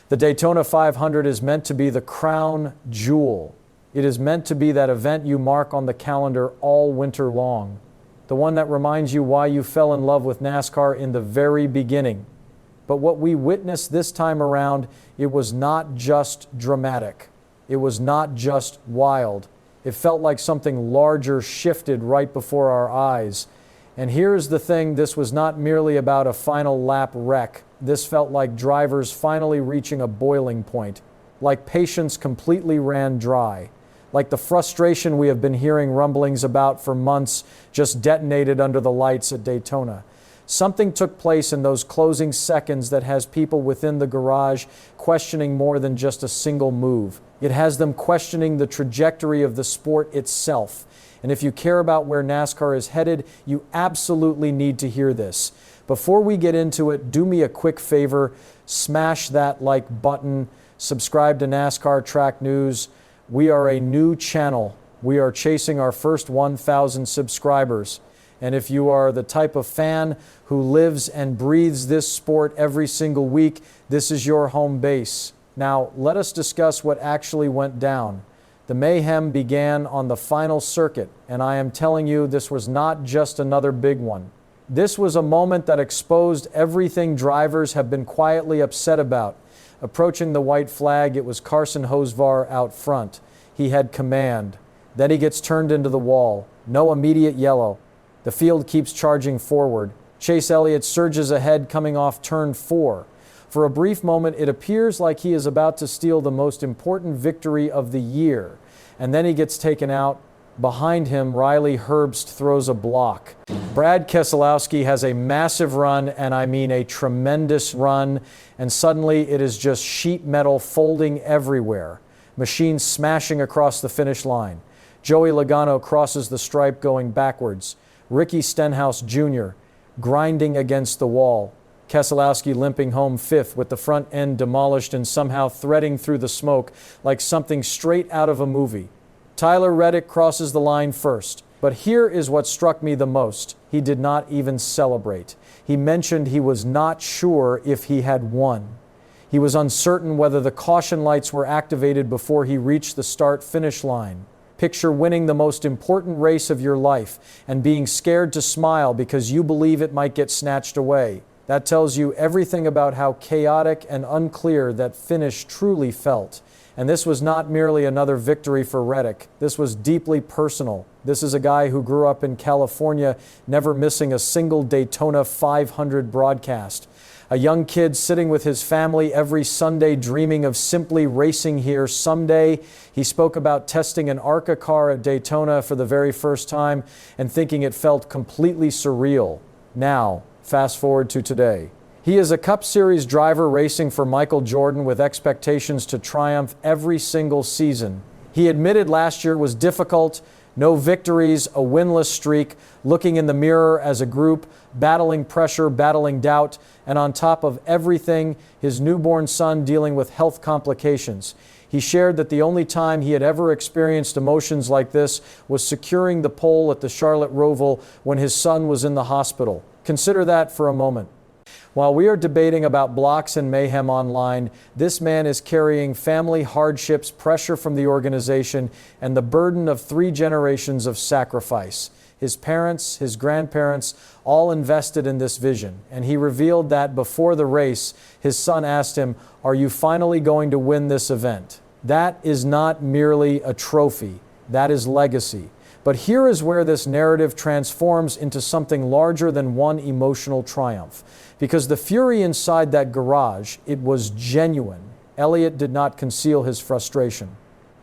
The Daytona 500 is meant to be the crown jewel. It is meant to be that event you mark on the calendar all winter long. The one that reminds you why you fell in love with NASCAR in the very beginning. But what we witnessed this time around, it was not just dramatic. It was not just wild. It felt like something larger shifted right before our eyes. And here's the thing, this was not merely about a final lap wreck. This felt like drivers finally reaching a boiling point, like patience completely ran dry, like the frustration we have been hearing rumblings about for months just detonated under the lights at Daytona. Something took place in those closing seconds that has people within the garage questioning more than just a single move. It has them questioning the trajectory of the sport itself. And if you care about where NASCAR is headed, you absolutely need to hear this. Before we get into it, do me a quick favor, smash that like button, subscribe to NASCAR Track News. We are a new channel. We are chasing our first 1,000 subscribers. And if you are the type of fan who lives and breathes this sport every single week, this is your home base. Now, let us discuss what actually went down. The mayhem began on the final circuit, and I am telling you, this was not just another big one. This was a moment that exposed everything drivers have been quietly upset about. Approaching the white flag, it was Carson Hocevar out front. He had command. Then he gets turned into the wall. No immediate yellow. The field keeps charging forward. Chase Elliott surges ahead coming off turn 4. For a brief moment, it appears like he is about to steal the most important victory of the year. And then he gets taken out. Behind him, Riley Herbst throws a block. Brad Keselowski has a massive run, and I mean a tremendous run, and suddenly it is just sheet metal folding everywhere. Machines smashing across the finish line. Joey Logano crosses the stripe going backwards. Ricky Stenhouse Jr. grinding against the wall. Keselowski limping home 5th with the front end demolished and somehow threading through the smoke like something straight out of a movie. Tyler Reddick crosses the line first. But here is what struck me the most. He did not even celebrate. He mentioned he was not sure if he had won. He was uncertain whether the caution lights were activated before he reached the start-finish line. Picture winning the most important race of your life and being scared to smile because you believe it might get snatched away. That tells you everything about how chaotic and unclear that finish truly felt. And this was not merely another victory for Reddick. This was deeply personal. This is a guy who grew up in California, never missing a single Daytona 500 broadcast. A young kid sitting with his family every Sunday dreaming of simply racing here someday. He spoke about testing an ARCA car at Daytona for the very first time and thinking it felt completely surreal. Now, fast forward to today. He is a Cup Series driver racing for Michael Jordan with expectations to triumph every single season. He admitted last year was difficult, no victories, a winless streak, looking in the mirror as a group, battling pressure, battling doubt, and on top of everything, his newborn son dealing with health complications. He shared that the only time he had ever experienced emotions like this was securing the pole at the Charlotte Roval when his son was in the hospital. Consider that for a moment. While we are debating about blocks and mayhem online, this man is carrying family hardships, pressure from the organization, and the burden of 3 generations of sacrifice. His parents, his grandparents, all invested in this vision. And he revealed that before the race, his son asked him, "Are you finally going to win this event?" That is not merely a trophy. That is legacy. But here is where this narrative transforms into something larger than one emotional triumph. Because the fury inside that garage, it was genuine. Elliott did not conceal his frustration.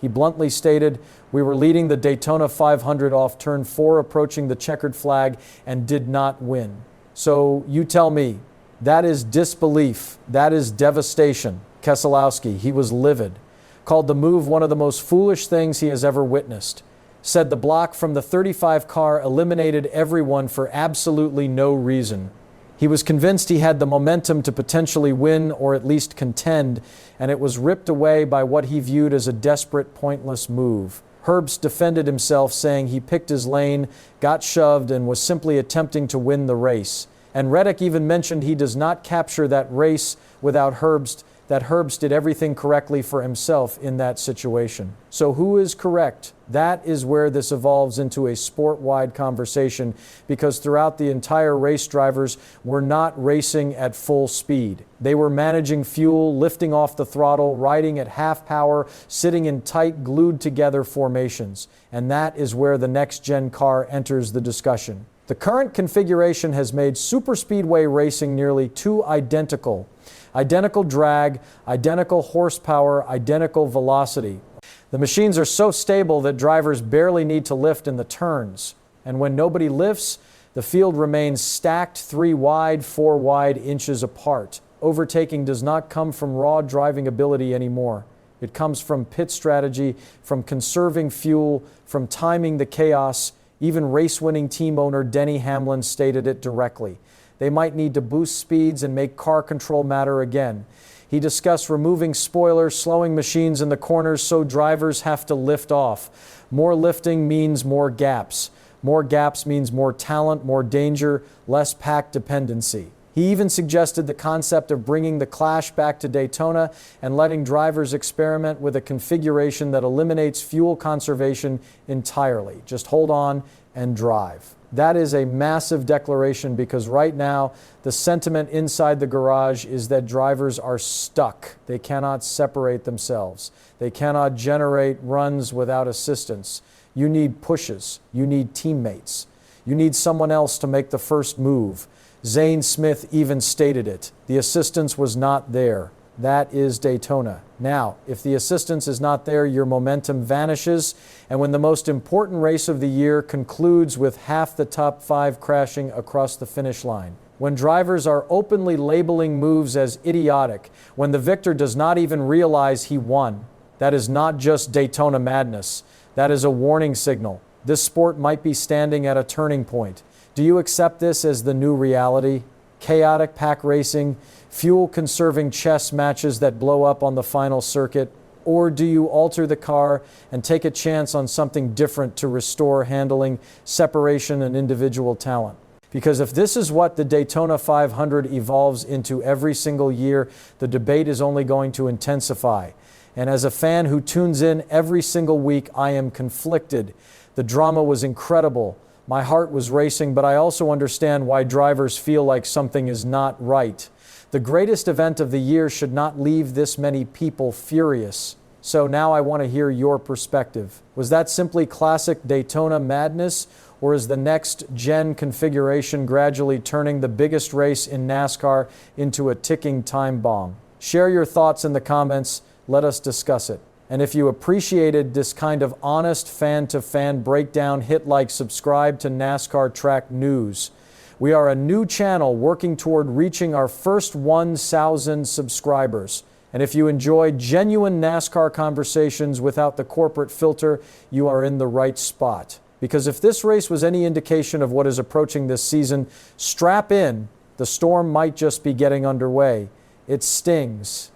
He bluntly stated, "We were leading the Daytona 500 off turn 4, approaching the checkered flag, and did not win." So you tell me, that is disbelief. That is devastation. Keselowski, he was livid. Called the move one of the most foolish things he has ever witnessed. Said the block from the 35 car eliminated everyone for absolutely no reason. He was convinced he had the momentum to potentially win or at least contend, and it was ripped away by what he viewed as a desperate, pointless move. Herbst defended himself, saying he picked his lane, got shoved, and was simply attempting to win the race. And Reddick even mentioned he does not capture that race without Herbst, that Herbst did everything correctly for himself in that situation. So who is correct? That is where this evolves into a sport-wide conversation, because throughout the entire race, drivers were not racing at full speed. They were managing fuel, lifting off the throttle, riding at half power, sitting in tight, glued-together formations. And that is where the next-gen car enters the discussion. The current configuration has made superspeedway racing nearly too identical. Identical drag, identical horsepower, identical velocity. The machines are so stable that drivers barely need to lift in the turns. And when nobody lifts, the field remains stacked 3 wide, 4 wide inches apart. Overtaking does not come from raw driving ability anymore. It comes from pit strategy, from conserving fuel, from timing the chaos. Even race-winning team owner Denny Hamlin stated it directly. They might need to boost speeds and make car control matter again. He discussed removing spoilers, slowing machines in the corners so drivers have to lift off. More lifting means more gaps. More gaps means more talent, more danger, less pack dependency. He even suggested the concept of bringing the Clash back to Daytona and letting drivers experiment with a configuration that eliminates fuel conservation entirely. Just hold on and drive. That is a massive declaration, because right now the sentiment inside the garage is that drivers are stuck. They cannot separate themselves. They cannot generate runs without assistance. You need pushes. You need teammates. You need someone else to make the first move. Zane Smith even stated it. The assistance was not there. That is Daytona. Now, if the assistance is not there, your momentum vanishes, and when the most important race of the year concludes with half the top 5 crashing across the finish line, when drivers are openly labeling moves as idiotic, when the victor does not even realize he won, that is not just Daytona madness. That is a warning signal. This sport might be standing at a turning point. Do you accept this as the new reality? Chaotic pack racing, fuel-conserving chess matches that blow up on the final circuit? Or do you alter the car and take a chance on something different to restore handling, separation, and individual talent? Because if this is what the Daytona 500 evolves into every single year, the debate is only going to intensify. And as a fan who tunes in every single week, I am conflicted. The drama was incredible. My heart was racing, but I also understand why drivers feel like something is not right. The greatest event of the year should not leave this many people furious. So now I want to hear your perspective. Was that simply classic Daytona madness, or is the next-gen configuration gradually turning the biggest race in NASCAR into a ticking time bomb? Share your thoughts in the comments. Let us discuss it. And if you appreciated this kind of honest fan-to-fan breakdown, hit like, subscribe to NASCAR Track News. We are a new channel working toward reaching our first 1,000 subscribers. And if you enjoy genuine NASCAR conversations without the corporate filter, you are in the right spot. Because if this race was any indication of what is approaching this season, strap in. The storm might just be getting underway. It stings.